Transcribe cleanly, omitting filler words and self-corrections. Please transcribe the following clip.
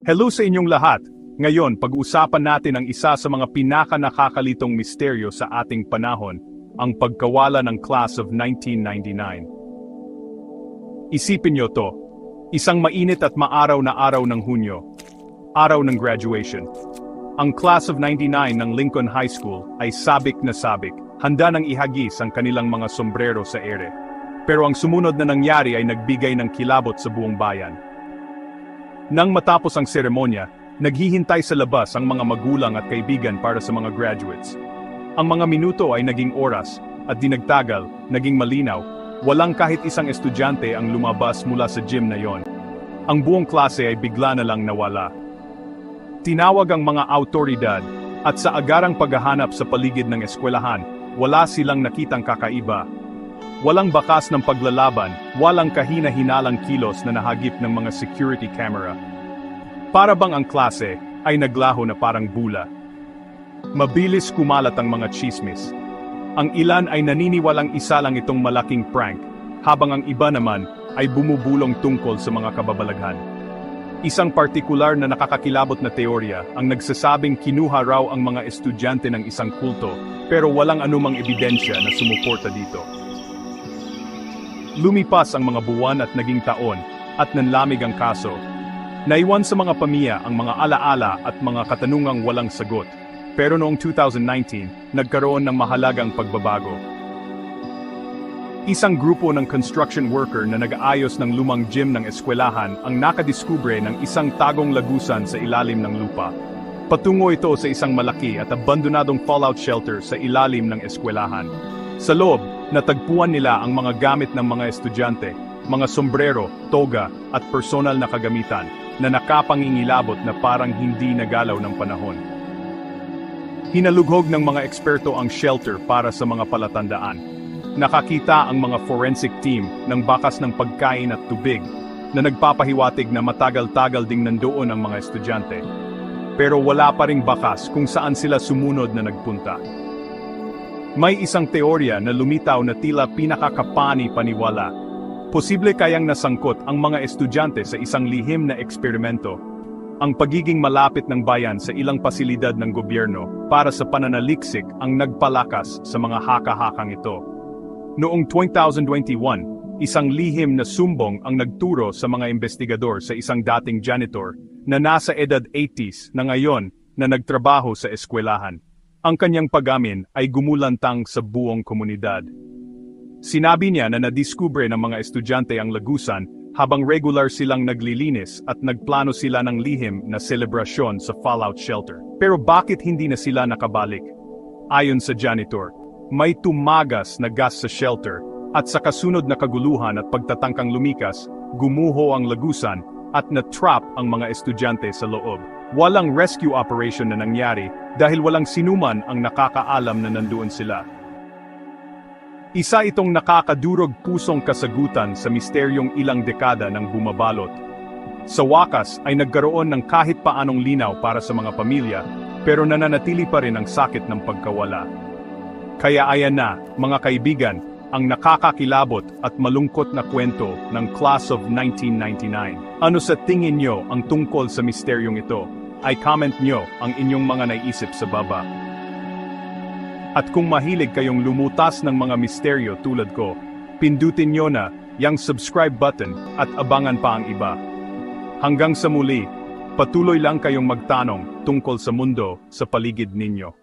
Hello sa inyong lahat! Ngayon, pag-uusapan natin ang isa sa mga pinaka-nakakalitong misteryo sa ating panahon, ang pagkawala ng Class of 1999. Isipin niyo to, isang mainit at maaraw na araw ng Hunyo, araw ng graduation. Ang Class of 99 ng Lincoln High School ay sabik na sabik, handa nang ihagis ang kanilang mga sombrero sa ere. Pero ang sumunod na nangyari ay nagbigay ng kilabot sa buong bayan. Nang matapos ang seremonya, naghihintay sa labas ang mga magulang at kaibigan para sa mga graduates. Ang mga minuto ay naging oras, at di nagtagal, naging malinaw, walang kahit isang estudyante ang lumabas mula sa gym na yon. Ang buong klase ay bigla na lang nawala. Tinawag ang mga autoridad, at sa agarang paghahanap sa paligid ng eskwelahan, wala silang nakitang kakaiba. Walang bakas ng paglalaban, walang kahina-hinalang kilos na nahagip ng mga security camera. Para bang ang klase ay naglaho na parang bula. Mabilis kumalat ang mga chismis. Ang ilan ay naniniwalang isa lang itong malaking prank, habang ang iba naman ay bumubulong tungkol sa mga kababalaghan. Isang partikular na nakakakilabot na teorya ang nagsasabing kinuha raw ang mga estudyante ng isang kulto, pero walang anumang ebidensya na sumuporta dito. Lumipas ang mga buwan at naging taon, at nanlamig ang kaso. Naiwan sa mga pamilya ang mga alaala at mga katanungang walang sagot. Pero noong 2019, nagkaroon ng mahalagang pagbabago. Isang grupo ng construction worker na nag-aayos ng lumang gym ng eskwelahan ang nakadiskubre ng isang tagong lagusan sa ilalim ng lupa. Patungo ito sa isang malaki at abandonadong fallout shelter sa ilalim ng eskwelahan. Sa loob, natagpuan nila ang mga gamit ng mga estudyante, mga sombrero, toga, at personal na kagamitan, na nakapangingilabot na parang hindi nagalaw ng panahon. Hinalughog ng mga eksperto ang shelter para sa mga palatandaan. Nakakita ang mga forensic team ng bakas ng pagkain at tubig, na nagpapahiwatig na matagal-tagal ding nandoon ang mga estudyante. Pero wala pa ring bakas kung saan sila sumunod na nagpunta. May isang teorya na lumitaw na tila pinakakapani-paniwala. Posible kayang nasangkot ang mga estudyante sa isang lihim na eksperimento. Ang pagiging malapit ng bayan sa ilang pasilidad ng gobyerno para sa pananaliksik ang nagpalakas sa mga haka-hakang ito. Noong 2021, isang lihim na sumbong ang nagturo sa mga investigador sa isang dating janitor na nasa edad 80s na ngayon na nagtrabaho sa eskwelahan. Ang kanyang pag-amin ay gumulantang sa buong komunidad. Sinabi niya na nadiskubre ng mga estudyante ang lagusan habang regular silang naglilinis at nagplano sila ng lihim na selebrasyon sa fallout shelter. Pero bakit hindi na sila nakabalik? Ayon sa janitor, may tumagas na gas sa shelter at sa kasunod na kaguluhan at pagtatangkang lumikas, gumuho ang lagusan at na-trap ang mga estudyante sa loob. Walang rescue operation na nangyari dahil walang sinuman ang nakakaalam na nandoon sila. Isa itong nakakadurog pusong kasagutan sa misteryong ilang dekada ng bumabalot. Sa wakas ay nagkaroon ng kahit paanong linaw para sa mga pamilya, pero nananatili pa rin ang sakit ng pagkawala. Kaya ayan na, mga kaibigan, ang nakakakilabot at malungkot na kwento ng Class of 1999. Ano sa tingin nyo ang tungkol sa misteryong ito? Ay comment nyo ang inyong mga naiisip sa baba. At kung mahilig kayong lumutas ng mga misteryo tulad ko, pindutin nyo na yung subscribe button at abangan pa ang iba. Hanggang sa muli, patuloy lang kayong magtanong tungkol sa mundo sa paligid ninyo.